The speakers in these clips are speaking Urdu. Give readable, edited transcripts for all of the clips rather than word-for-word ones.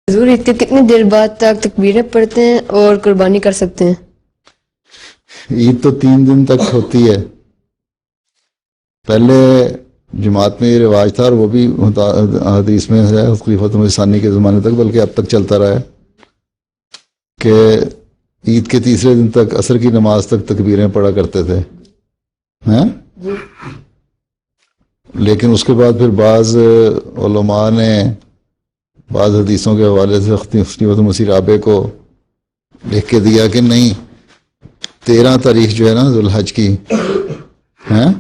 حضور عید کے کتنی دیر بعد تک تکبیریں پڑھتے ہیں اور قربانی کر سکتے ہیں؟ عید تو 3 دن تک ہوتی ہے. پہلے جماعت میں یہ رواج تھا اور وہ بھی حدیث میں ہے خلیفۃ مسیح ثانی کے زمانے تک، بلکہ اب تک چلتا رہا ہے کہ عید کے تیسرے دن تک عصر کی نماز تک تکبیریں پڑھا کرتے تھے. ہیں؟ لیکن اس کے بعد پھر بعض علماء نے بعض حدیثوں کے حوالے سے خلیفۃ مسیح رابع کو لکھ کے دیا کہ نہیں، 13 تاریخ جو ہے نا ذو الحج کی، ہیں،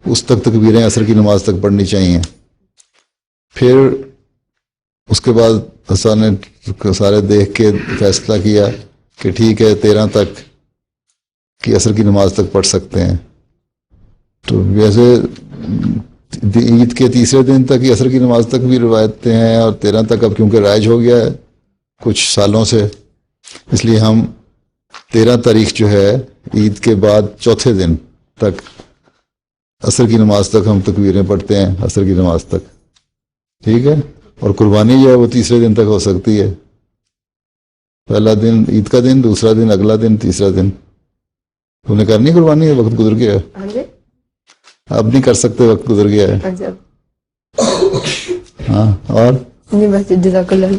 اس تک تکبیریں عصر کی نماز تک پڑھنی چاہیے. پھر اس کے بعد حسن نے سارے دیکھ کے فیصلہ کیا کہ ٹھیک ہے 13 تک کی عصر کی نماز تک پڑھ سکتے ہیں. تو ویسے عید کے تیسرے دن تک عصر کی نماز تک بھی روایتیں ہیں، اور 13 تک اب کیونکہ رائج ہو گیا ہے کچھ سالوں سے، اس لیے ہم 13 تاریخ جو ہے عید کے بعد چوتھے دن تک عصر کی نماز تک ہم تکبیریں پڑھتے ہیں، عصر کی نماز تک. ٹھیک ہے. اور قربانی جو ہے وہ تیسرے دن تک ہو سکتی ہے. پہلا دن عید کا دن، دوسرا دن اگلا دن، تیسرا دن. تم نے کرنی قربانی ہے؟ وقت گزر گیا ہے. اب نہیں کر سکتے، وقت گزر گیا ہے. ہاں. اور جزاک اللہ.